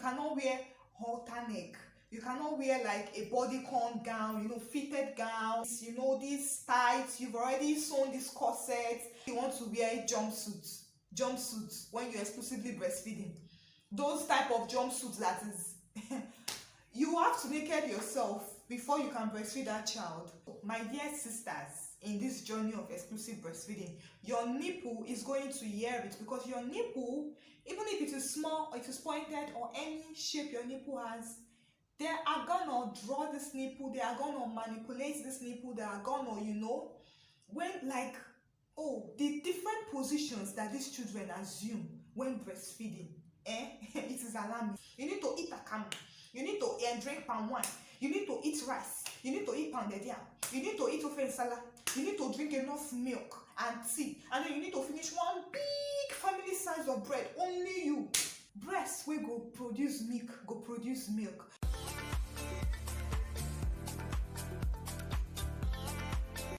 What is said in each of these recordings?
cannot wear halter neck. You cannot wear like a bodycon gown, fitted gowns, these tights. You've already sewn this corset. You want to wear jumpsuits when you're exclusively breastfeeding. Those type of jumpsuits that is, you have to naked yourself before you can breastfeed that child. My dear sisters, in this journey of exclusive breastfeeding, your nipple is going to hear it, because your nipple, even if it is small or it is pointed or any shape your nipple has, they are gonna draw this nipple, they are gonna manipulate this nipple, they are gonna, when like, the different positions that these children assume when breastfeeding, it is alarming. You need to eat akam, you need to drink palm wine, you need to eat rice, you need to eat pounded yam, you need to eat ofe nsala, you need to drink enough milk and tea, and then you need to finish one big family size of bread. Only you. Breast will go produce milk.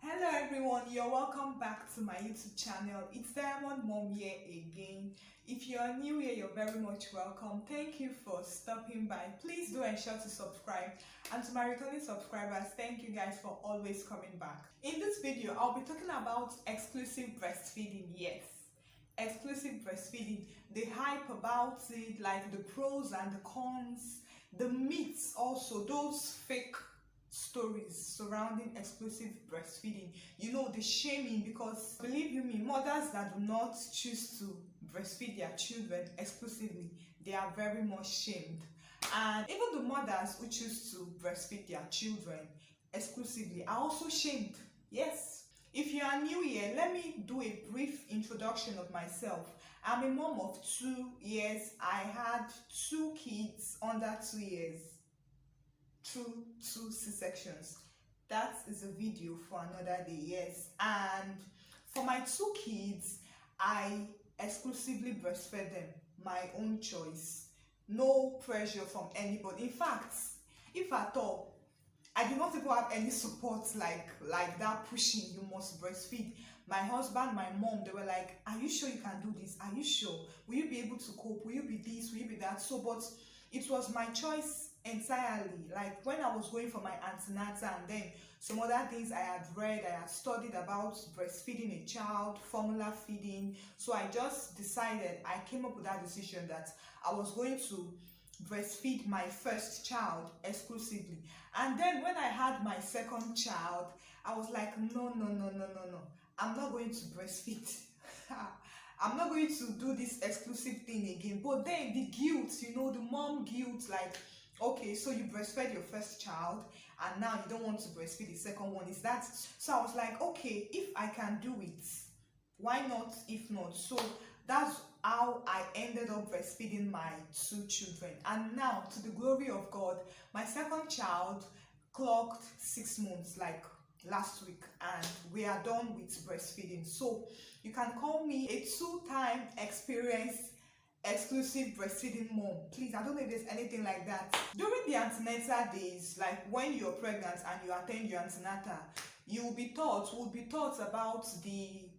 Hello everyone, you're welcome back to my YouTube channel. It's Diamond Mom here again. If you are new here, you're very much welcome. Thank you for stopping by. Please do ensure to subscribe. And to my returning subscribers, thank you guys for always coming back. In this video, I'll be talking about exclusive breastfeeding. Yes, exclusive breastfeeding, the hype about it, like the pros and the cons, the myths also, those fake stories surrounding exclusive breastfeeding, the shaming, because believe you me, mothers that do not choose to breastfeed their children exclusively, they are very much shamed. And even the mothers who choose to breastfeed their children exclusively are also shamed. Yes. If you are new here, let me do a brief introduction of myself. I'm a mom of 2 years. I had 2 kids under 2 years through 2 C-sections. That is a video for another day. Yes. And for my 2 kids, I exclusively breastfed them, my own choice. No pressure from anybody. In fact, if at all, I did not even have any support like that pushing, you must breastfeed. My husband, my mom, they were like, are you sure you can do this? Are you sure? Will you be able to cope? Will you be this? Will you be that? So, but it was my choice entirely. Like when I was going for my antenatal, and then some other things I had read, I had studied about breastfeeding a child, formula feeding. So I just decided, I came up with that decision that I was going to breastfeed my first child exclusively. And then when I had my second child, I was like, no, I'm not going to breastfeed. I'm not going to do this exclusive thing again. But then the guilt, the mom guilt, like, okay, so you breastfed your first child and now you don't want to breastfeed the second one. Is that? So I was like, okay, if I can do it, why not if not? So that's how I ended up breastfeeding my 2 children. And now, to the glory of God, my second child clocked 6 months, like last week, and we are done with breastfeeding. So you can call me a 2-time experienced exclusive breastfeeding mom. Please, I don't know if there's anything like that. During the antenatal days, like when you're pregnant and you attend your antenatal, we'll be taught about the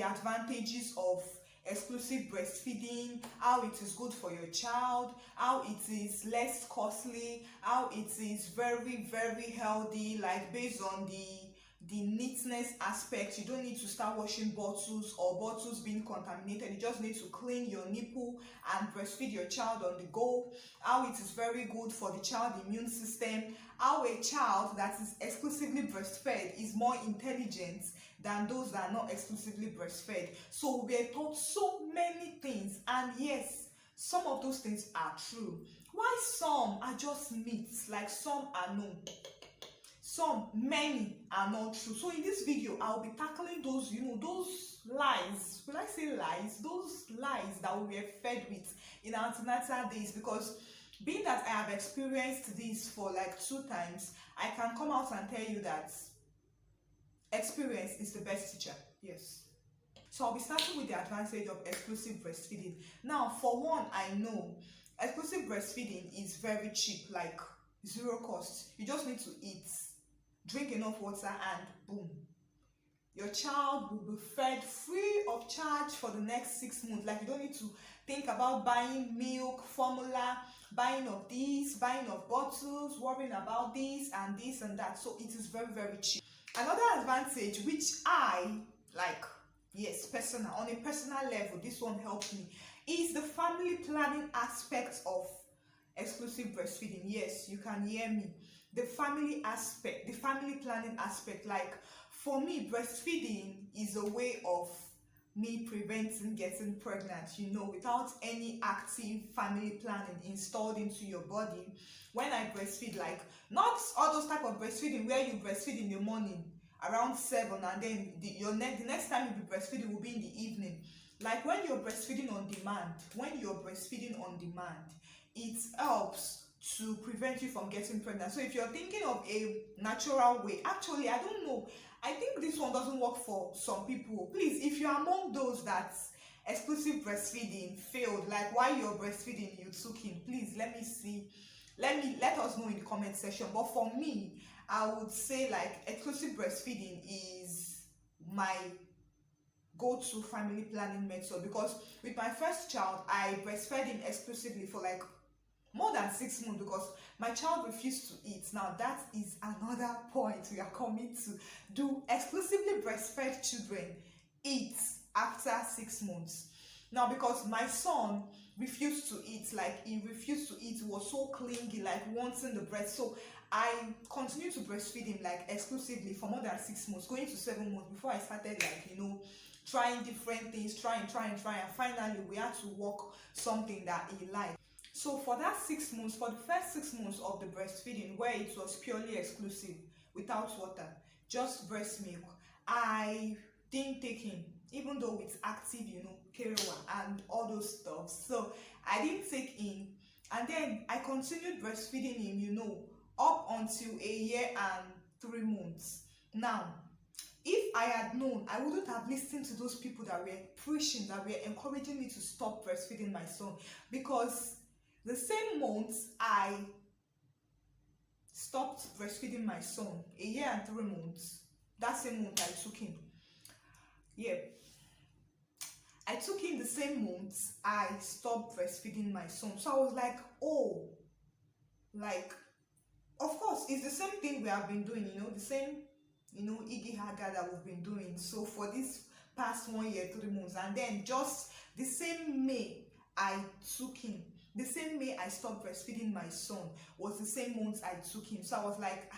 advantages of exclusive breastfeeding, how it is good for your child, how it is less costly, how it is very, very healthy, like based on the neatness aspect. You don't need to start washing bottles or bottles being contaminated. You just need to clean your nipple and breastfeed your child on the go. How it is very good for the child immune system. How a child that is exclusively breastfed is more intelligent than those that are not exclusively breastfed. So we are taught so many things, and yes, some of those things are true. Why some are just myths, like some are known, many are not true. So in this video, I'll be tackling those, those lies. Will I say lies? Those lies that we were fed with in our antenatal days, because being that I have experienced this for like 2 times, I can come out and tell you that experience is the best teacher. Yes. So I'll be starting with the advantage of exclusive breastfeeding. Now, for one, I know exclusive breastfeeding is very cheap, like 0 cost. You just need to eat, drink enough water, and boom, your child will be fed free of charge for the next 6 months. Like, you don't need to think about buying milk, formula, buying of this, buying of bottles, worrying about this and that. So it is very, very cheap. Another advantage which I like, yes, personal, on a personal level, this one helped me, is the family planning aspect of exclusive breastfeeding. Yes, you can hear me. The family aspect, the family planning aspect. Like for me, breastfeeding is a way of me preventing getting pregnant, you know, without any active family planning installed into your body. When I breastfeed, like not all those type of breastfeeding where you breastfeed in the morning around 7 and then the next time you be breastfeeding will be in the evening. Like when you're breastfeeding on demand, it helps to prevent you from getting pregnant. So if you're thinking of a natural way, actually I don't know, I think this one doesn't work for some people. Please, if you're among those that exclusive breastfeeding failed, like while you're breastfeeding you took in, please let me see, let us know in the comment section. But for me, I would say like exclusive breastfeeding is my go-to family planning method, because with my first child I breastfed him exclusively for like more than 6 months because my child refused to eat. Now that is another point we are coming to. Do exclusively breastfed children eat after 6 months? Now because my son refused to eat, like he refused to eat, he was so clingy, like wanting the breast. So I continued to breastfeed him like exclusively for more than 6 months, going to 7 months, before I started like, you know, trying different things, trying, and finally we had to work something that he liked. So for that 6 months, for the first 6 months of the breastfeeding, where it was purely exclusive, without water, just breast milk, I didn't take him, even though it's active, you know, Kerewa and all those stuff. So I didn't take him, and then I continued breastfeeding him, you know, up until 1 year and 3 months. Now, if I had known, I wouldn't have listened to those people that were preaching, that were encouraging me to stop breastfeeding my son, because the same month I stopped breastfeeding my son, 1 year and 3 months, that same month I took him. Yeah, I took him the same month I stopped breastfeeding my son. So I was like, oh, like, of course, it's the same thing we have been doing, you know, the same, you know, Iggy Haga that we've been doing. So for this past 1 year, 3 months, and then just the same May I took him. The same May I stopped breastfeeding my son was the same month I took him. So I was like,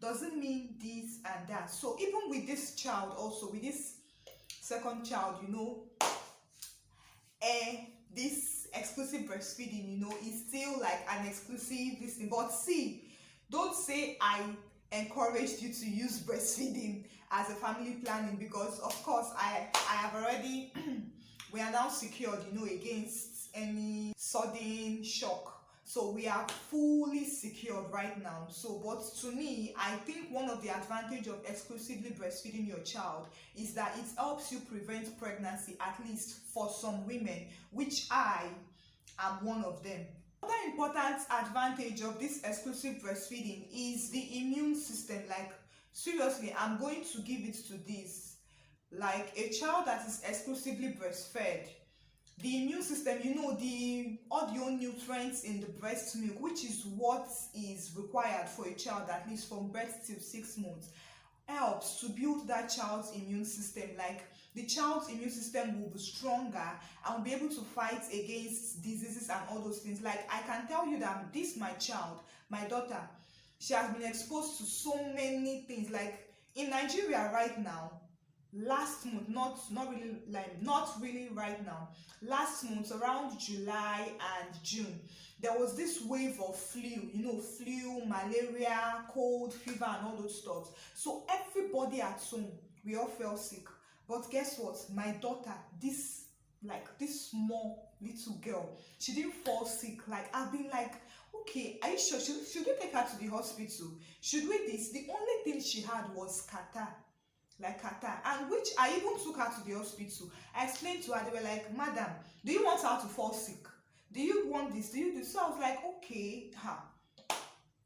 doesn't mean this and that. So even with this child also, with this second child, you know, this exclusive breastfeeding, you know, is still like an exclusive this thing. But see, don't say I encouraged you to use breastfeeding as a family planning, because of course I have already we are now secured, you know, against any sudden shock. So we are fully secured right now. So but to me, I think one of the advantage of exclusively breastfeeding your child is that it helps you prevent pregnancy, at least for some women, which I am one of them. Another important advantage of this exclusive breastfeeding is the immune system. Like seriously, I'm going to give it to this. Like a child that is exclusively breastfed, the immune system, you know, all the own nutrients in the breast milk, which is what is required for a child at least from birth till 6 months, helps to build that child's immune system. Like the child's immune system will be stronger and will be able to fight against diseases and all those things. Like I can tell you that this my child, my daughter, she has been exposed to so many things. Like in Nigeria right now, last month, not really right now, last month around July and June, there was this wave of flu, you know, flu, malaria, cold, fever and all those stuff. So everybody at home, we all fell sick. But guess what, my daughter, this small little girl, she didn't fall sick. Like I've been like, okay, are you sure, should we take her to the hospital, should we this? The only thing she had was catarrh, like catarrh, and which I even took her to the hospital. I explained to her, they were like, madam, do you want her to fall sick, do you want this, do you do? So I was like, okay.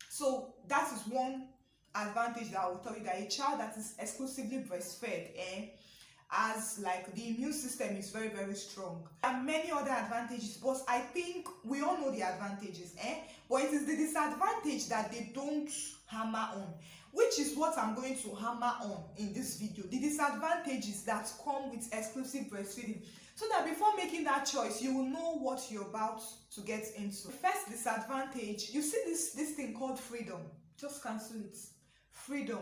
So that is one advantage that I will tell you, that a child that is exclusively breastfed, as like the immune system is very, very strong. There are many other advantages, but I think we all know the advantages, but it is the disadvantage that they don't hammer on, which is what I'm going to hammer on in this video. The disadvantages that come with exclusive breastfeeding, so that before making that choice, you will know what you're about to get into. The first disadvantage, you see this thing called freedom. Just cancel it. Freedom.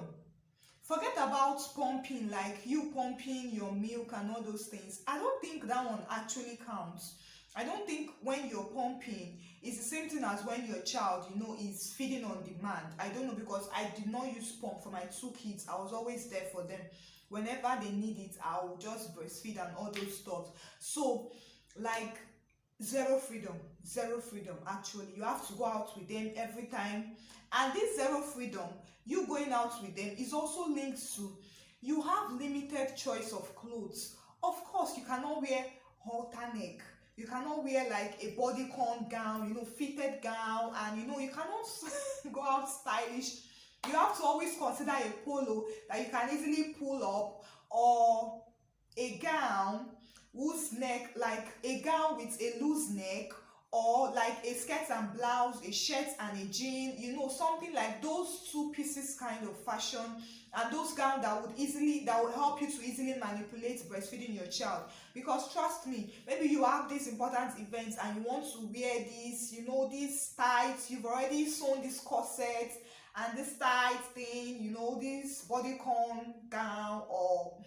Forget about pumping, like you pumping your milk and all those things. I don't think that one actually counts. I don't think when you're pumping, it's the same thing as when your child, is feeding on demand. I don't know, because I did not use pump for my 2 kids. I was always there for them. Whenever they need it, I'll just breastfeed and all those stuff. So, like, zero freedom actually. You have to go out with them every time, and this zero freedom, you going out with them, is also linked to you have limited choice of clothes. Of course, you cannot wear halter neck, you cannot wear like a bodycon gown, fitted gown, and you cannot go out stylish. You have to always consider a polo that you can easily pull up, or a gown whose neck, like a gown with a loose neck, or like a skirt and blouse, a shirt and a jean, something like those 2 pieces kind of fashion, and those gowns that will help you to easily manipulate breastfeeding your child. Because trust me, maybe you have these important events and you want to wear these, these tights, you've already sewn this corset and this tight thing, this bodycon gown, or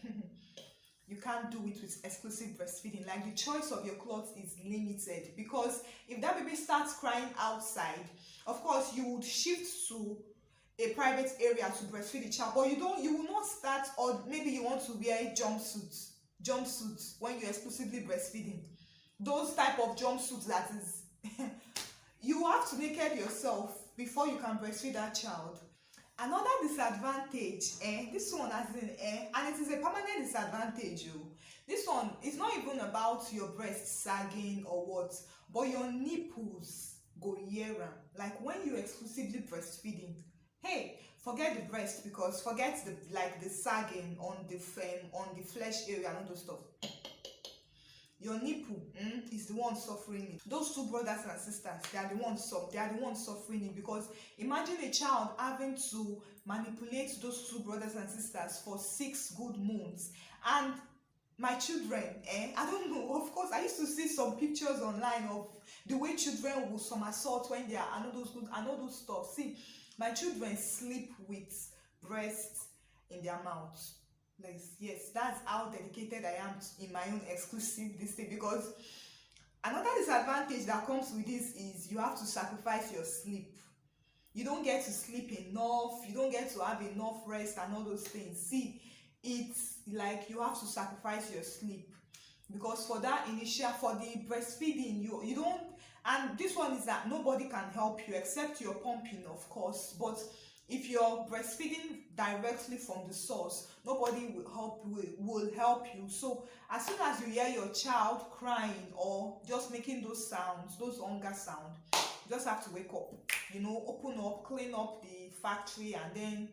you can't do it with exclusive breastfeeding. Like, the choice of your clothes is limited, because if that baby starts crying outside, of course you would shift to a private area to breastfeed the child, but you will not start, or maybe you want to wear jumpsuits when you're exclusively breastfeeding. Those type of jumpsuits that is you have to naked yourself before you can breastfeed that child. Another disadvantage, this one as in, and it is a permanent disadvantage. This one is not even about your breast sagging or what, but your nipples go year-round. Like, when you're exclusively breastfeeding, hey, forget the breast, because forget the sagging on the flesh area and all those stuff. Your nipple is the one suffering it. Those 2 brothers and sisters, they are the ones suffering it, because imagine a child having to manipulate those 2 brothers and sisters for 6 good months. And my children, I don't know, of course, I used to see some pictures online of the way children will somersault when they are, and all those stuff. See, my children sleep with breasts in their mouths. Like, yes, that's how dedicated I am in my own exclusive this thing. Because another disadvantage that comes with this is you have to sacrifice your sleep. You don't get to sleep enough, you don't get to have enough rest and all those things. See, it's like you have to sacrifice your sleep, because for the breastfeeding, you don't. And this one is that nobody can help you except your pumping, of course. But if you're breastfeeding directly from the source, nobody will help you. So as soon as you hear your child crying or just making those sounds, those hunger sounds, you just have to wake up, open up, clean up the factory, and then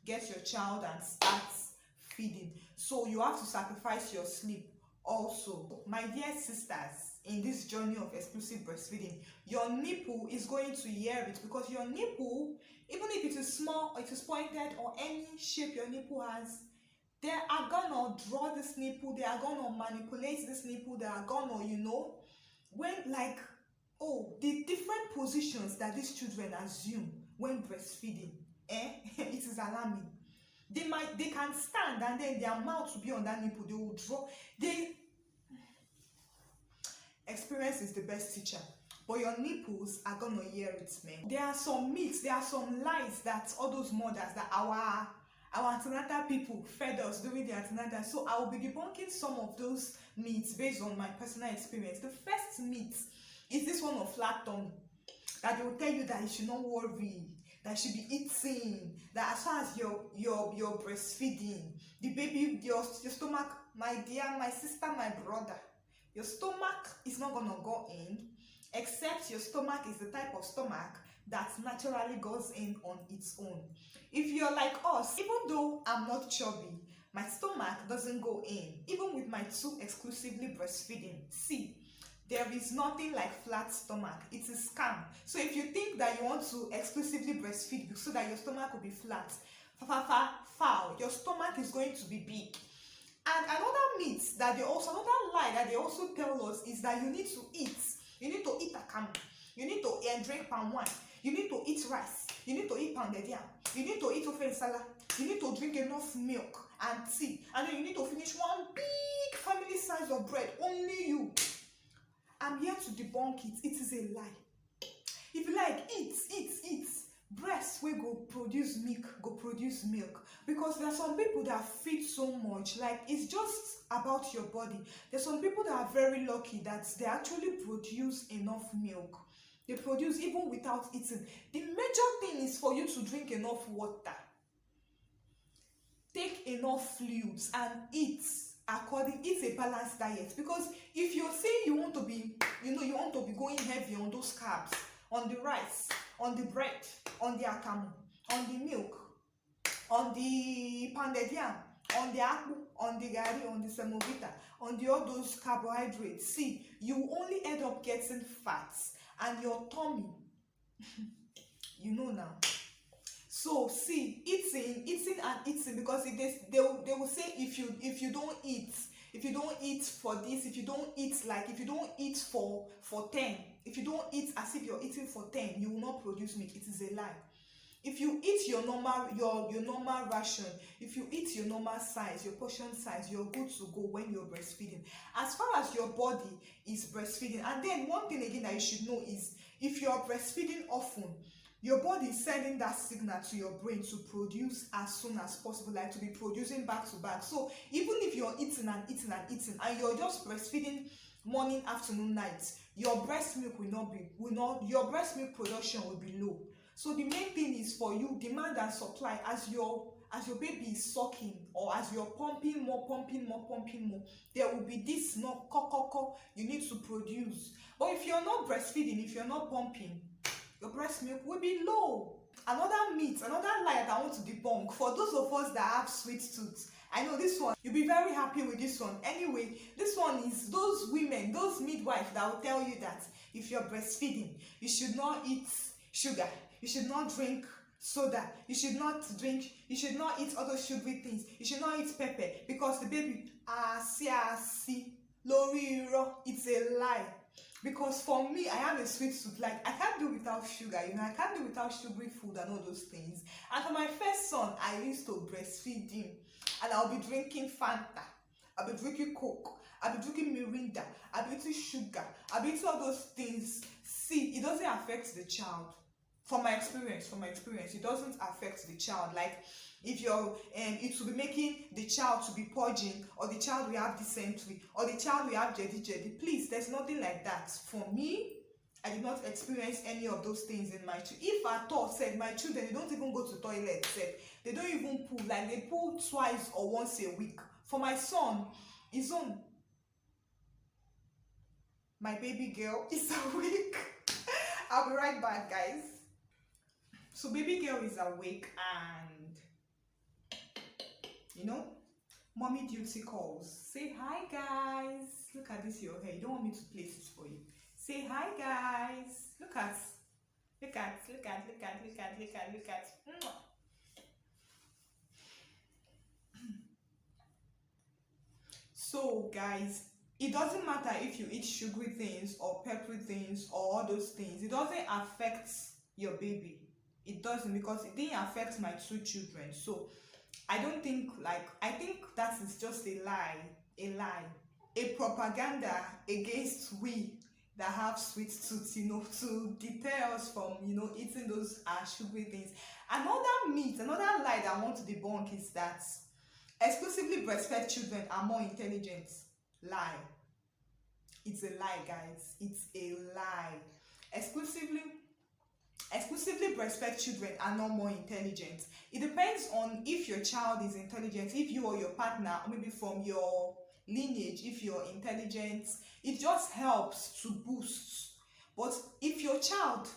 get your child and start feeding. So you have to sacrifice your sleep also. My dear sisters, in this journey of exclusive breastfeeding, your nipple is going to hear it, because your nipple, even if it is small, it is pointed, or any shape your nipple has, they are gonna draw this nipple, they are gonna manipulate this nipple, they are gonna, when, like, the different positions that these children assume when breastfeeding, it is alarming. They can stand, and then their mouth will be on that nipple, they will draw. Experience is the best teacher, but your nipples are gonna hear it, man. There are some myths, there are some lies that all those mothers, that our antenatal people fed us during the antenatal. So I will be debunking some of those myths based on my personal experience. The first myth is this one of flat tummy, that they will tell you that you should not worry, that you should be eating, that as far as you're breastfeeding, the baby, your stomach, my dear, my sister, my brother, your stomach is not gonna go in, except your stomach is the type of stomach that naturally goes in on its own. If you're like us, even though I'm not chubby, My stomach doesn't go in, even with my two exclusively breastfeeding. See, there is nothing like flat stomach. It is scam. So if you think that you want to exclusively breastfeed so that your stomach will be flat, foul, your stomach is going to be big. And another myth that another lie that they also tell us is that you need to eat. You need to eat akamu. You need to drink palm wine. You need to eat rice. You need to eat pounded yam. You need to eat ofe nsala. You need to drink enough milk and tea. And then you need to finish one big family size of bread. Only you. I'm here to debunk it. It is a lie. If you like, eat. Breast wey go produce milk. Because there are some people that feed so much, like it's just about your body. There's some people that are very lucky that they actually produce enough milk. They produce even without eating. The major thing is for you to drink enough water, take enough fluids, and eat a balanced diet. Because if you're saying you want to be going heavy on those carbs, on the rice, on the bread, on the akamu, on the milk, on the pounded yam, on the akpu, on the gari, on the semovita, on the all those carbohydrates, see, you only end up getting fats and your tummy you know now. So see, eating, because they will say if you don't eat for this, if you don't eat for 10, if you don't eat as if you're eating for 10, you will not produce milk. It is a lie. If you eat your normal ration, if you eat your normal size, your portion size, you're good to go when you're breastfeeding. As far as your body is breastfeeding. And then one thing again that you should know is, if you're breastfeeding often, your body is sending that signal to your brain to produce as soon as possible, like to be producing back to back. So even if you're eating and you're just breastfeeding morning, afternoon, night, your breast milk your breast milk production will be low. So the main thing is for you, demand and supply. As your baby is sucking, or as you're pumping more, there will be this you need to produce. But if you're not breastfeeding, if you're not pumping, your breast milk will be low. Another myth, another lie that I want to debunk, for those of us that have sweet tooth, I know this one, you'll be very happy with this one. Anyway, this one is those women, those midwives that will tell you that if you're breastfeeding, you should not eat sugar, you should not drink soda, you should not eat other sugary things, you should not eat pepper, because the baby lori iro. It's a lie. Because for me, I have a sweet tooth. Like, I can't do without sugar, I can't do without sugary food and all those things. And for my first son, I used to breastfeed him, and I'll be drinking Fanta, I'll be drinking Coke, I'll be drinking Mirinda, I'll be eating sugar, I'll be eating all those things. See, it doesn't affect the child. From my experience, it doesn't affect the child. Like, if you're it will be making the child to be purging, or the child will have dysentery, or the child will have jetty. Please, there's nothing like that. For me, I did not experience any of those things in my children. If at all, said my children, they don't even go to toilet, said they don't even poo. Like, they poo twice or once a week. For my son, his own, my baby girl is awake. I'll be right back, guys. So baby girl is awake, and mommy duty calls. Say hi, guys. Look at this, your hair. You don't want me to place it for you. Say hi, guys. Look at. So guys, it doesn't matter if you eat sugary things or peppery things or all those things. It doesn't affect your baby. It doesn't, because it didn't affect my two children. So I think that is just a lie, a propaganda against we that have sweet tooth, to deter us from eating those sugary things. Another myth, another lie that I want to debunk is that exclusively breastfed children are more intelligent. Lie. It's a lie, guys. It's a lie. Exclusively breastfed children are not more intelligent. It depends on if your child is intelligent, if you or your partner, maybe from your lineage, if you're intelligent, it just helps to boost. But if your child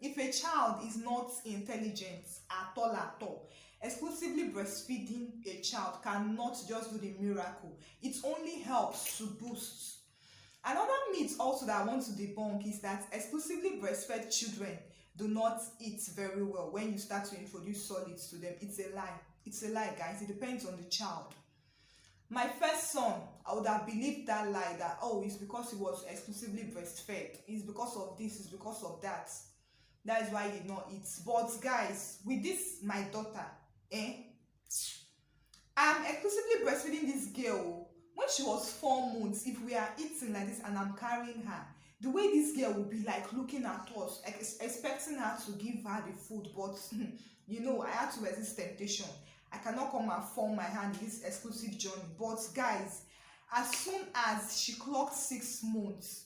If a child is not intelligent at all, exclusively breastfeeding a child cannot just do the miracle. It only helps to boost. Another myth also that I want to debunk is that exclusively breastfed children do not eat very well when you start to introduce solids to them. It's a lie. It's a lie, guys. It depends on the child. My first son, I would have believed that lie, that oh, it's because he was exclusively breastfed, it's because of this, it's because of that. That is why he did not eat. But guys, with this my daughter, I'm exclusively breastfeeding this girl. When she was 4 months, if we are eating like this and I'm carrying her, the way this girl will be like looking at us, expecting her to give her the food, but you know, I had to resist temptation. I cannot come and form my hand in this exclusive journey. But guys, as soon as she clocked 6 months,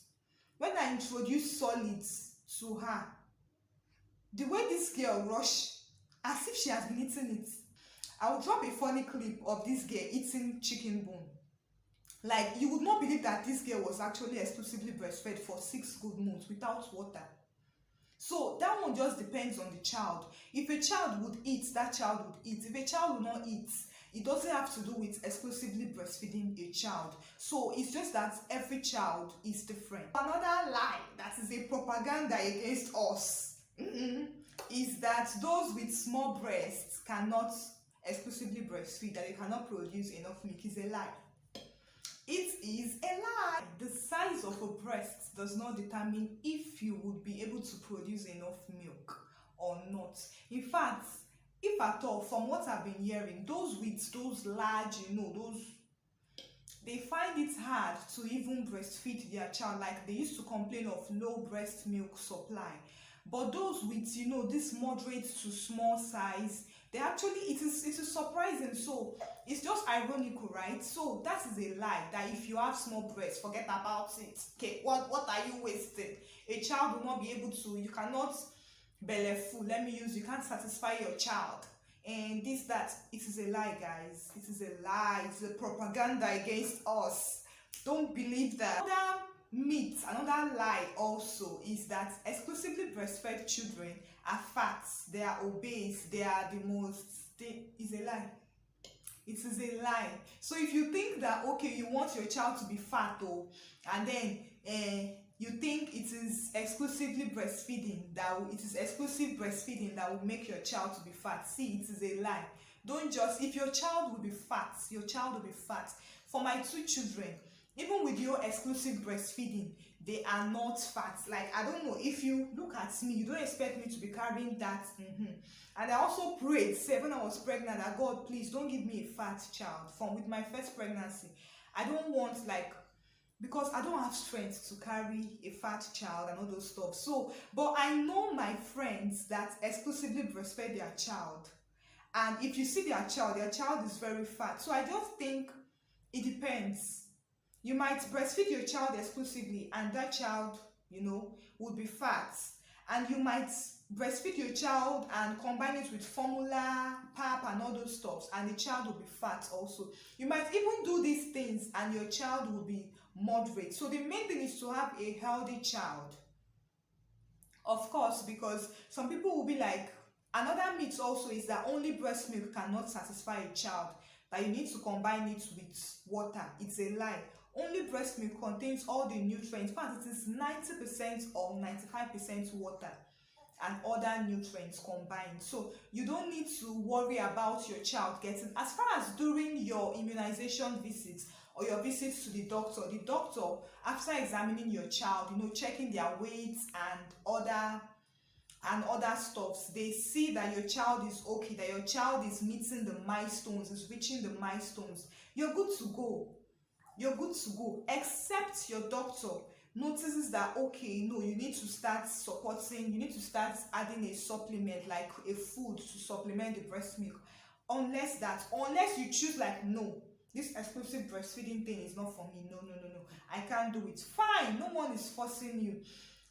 when I introduced solids to her, the way this girl rushed, as if she has been eating it. I will drop a funny clip of this girl eating chicken bone. Like, you would not believe that this girl was actually exclusively breastfed for 6 good months without water. So that one just depends on the child. If a child would eat, that child would eat. If a child will not eat, it doesn't have to do with exclusively breastfeeding a child. So it's just that every child is different. Another lie that is a propaganda against us is that those with small breasts cannot exclusively breastfeed, that they cannot produce enough milk. Is a lie. It is a lie. The size of a breast does not determine if you would be able to produce enough milk or not. In fact, if at all, from what I've been hearing, those with those large, they find it hard to even breastfeed their child. Like, they used to complain of low breast milk supply. But those with, this moderate to small size, they actually, it is surprising. So it's just ironical, right? So that is a lie, that if you have small breasts, forget about it. Okay, what are you wasting? A child will not be able to, you cannot belly full, you can't satisfy your child. And that, it is a lie, guys. It is a lie. It's a propaganda against us. Don't believe that. Another myth, another lie also, is that exclusively breastfed children are fat, they are obese, they are the most, is a lie. It is a lie. So if you think that, okay, you want your child to be fat, and then you think it is exclusively breastfeeding, exclusive breastfeeding that will make your child to be fat. See, it is a lie. Don't just, if your child will be fat, your child will be fat. For my 2 children, even with your exclusive breastfeeding, they are not fat. Like, I don't know, if you look at me, you don't expect me to be carrying that. And I also prayed, say, when I was pregnant, that God, please don't give me a fat child. With my first pregnancy, I don't want, because I don't have strength to carry a fat child and all those stuff. So, but I know my friends that exclusively breastfed their child, and if you see their child is very fat. So I just think it depends. You might breastfeed your child exclusively and that child, would be fat. And you might breastfeed your child and combine it with formula, pap, and all those stuffs, and the child will be fat also. You might even do these things and your child will be moderate. So the main thing is to have a healthy child. Of course, because some people will be like, another myth also is that only breast milk cannot satisfy a child, that you need to combine it with water. It's a lie. Only breast milk contains all the nutrients. In fact, it is 90% or 95% water and other nutrients combined. So you don't need to worry about your child getting, as far as during your immunization visits or your visits to the doctor, after examining your child, checking their weights and other stuffs, they see that your child is okay, that your child is meeting the milestones, is reaching the milestones, you're good to go. You're good to go, except your doctor notices that, okay, no, you need to start adding a supplement, like a food to supplement the breast milk. Unless you choose, like, no, this exclusive breastfeeding thing is not for me. No, I can't do it. Fine, no one is forcing you.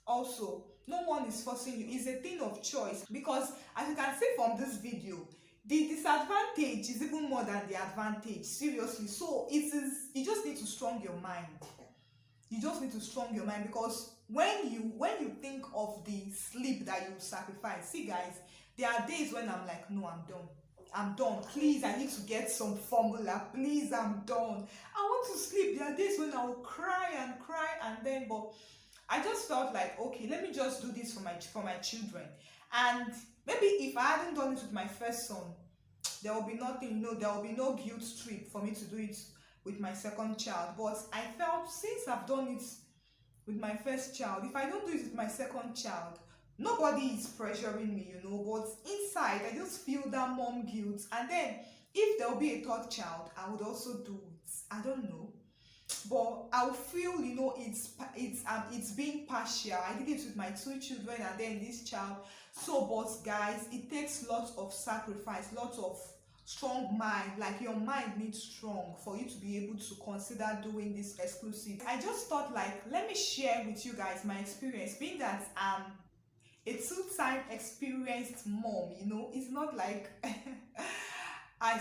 Also, no one is forcing you. It's a thing of choice, because as you can see from this video, the disadvantage is even more than the advantage. Seriously. So you just need to strong your mind. You just need to strong your mind, because when you think of the sleep that you sacrifice, see guys, there are days when I'm like, no, I'm done, please, I need to get some formula, please, I'm done, I want to sleep. There are days when I will cry and cry, and then, but I just felt like, okay, let me just do this for my children. And maybe if I hadn't done it with my first son, there will be nothing, there will be no guilt trip for me to do it with my second child. But I felt, since I've done it with my first child, if I don't do it with my second child, nobody is pressuring me, but inside I just feel that mom guilt. And then if there will be a third child, I would also do it. I don't know, but I'll feel, it's being partial. I did it with my two children and then this child. So, but guys, it takes lots of sacrifice, lots of strong mind. Like, your mind needs strong for you to be able to consider doing this exclusive. I just thought, like, let me share with you guys my experience, being that a two-time experienced mom. It's not like I'm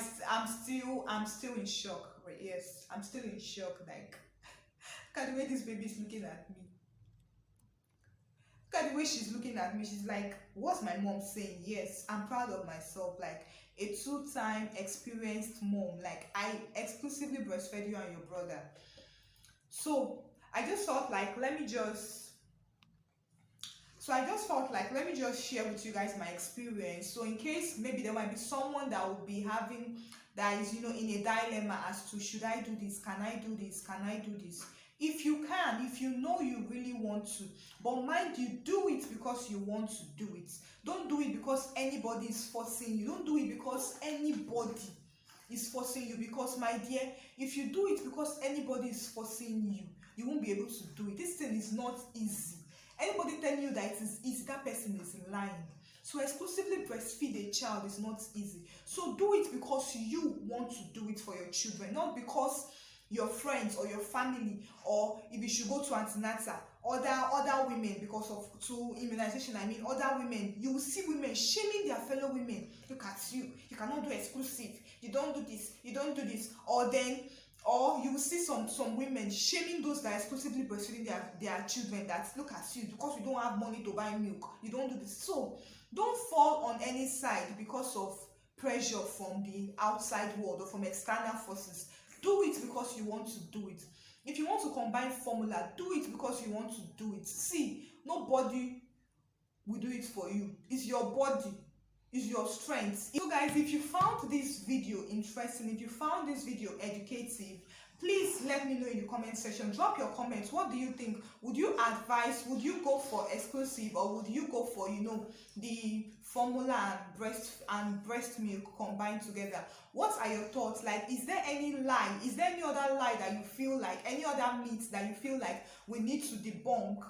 still in shock. Yes, I'm still in shock. Like, look at the way this baby is looking at me. Look at the way she's looking at me. She's like, what's my mom saying? Yes, I'm proud of myself. Like, a two-time experienced mom. Like, I exclusively breastfed you and your brother. So I just felt like, let me just share with you guys my experience. So in case maybe there might be someone that will be having, that is, in a dilemma as to, should I do this? Can I do this? Can I do this? If you can, if you know you really want to, but mind you, do it because you want to do it. Don't do it because anybody is forcing you. Don't do it because anybody is forcing you. Because, my dear, if you do it because anybody is forcing you, you won't be able to do it. This thing is not easy. Anybody telling you that it is easy, that person is lying. So exclusively breastfeed a child is not easy. So do it because you want to do it for your children, not because your friends or your family, or if you should go to antenatal, other women, because of to immunization, I mean other women, you will see women shaming their fellow women. Look at you, you cannot do exclusive, you don't do this, you don't do this. Or you will see some women shaming those that are exclusively breastfeeding their children, that, look at you, because you don't have money to buy milk, you don't do this. So don't fall on any side because of pressure from the outside world or from external forces. Do it because you want to do it. If you want to combine formula, do it because you want to do it. See, nobody will do it for you. It's your body, it's your strength. So guys, if you found this video interesting, if you found this video educative, please let me know in the comment section. Drop your comments. What do you think? Would you advise, would you go for exclusive, or would you go for, the formula and breast milk combined together? What are your thoughts? Like, is there any lie, is there any other lie that you feel like, any other myths that you feel like we need to debunk?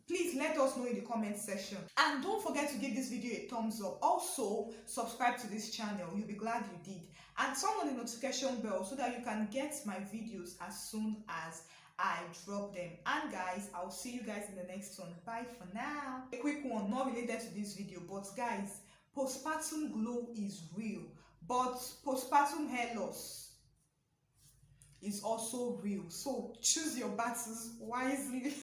Please let us know in the comment section. And don't forget to give this video a thumbs up. Also, subscribe to this channel. You'll be glad you did. And turn on the notification bell so that you can get my videos as soon as I drop them. And guys, I'll see you guys in the next one. Bye for now. A quick one, not related to this video, but guys, postpartum glow is real, but postpartum hair loss is also real. So choose your battles wisely.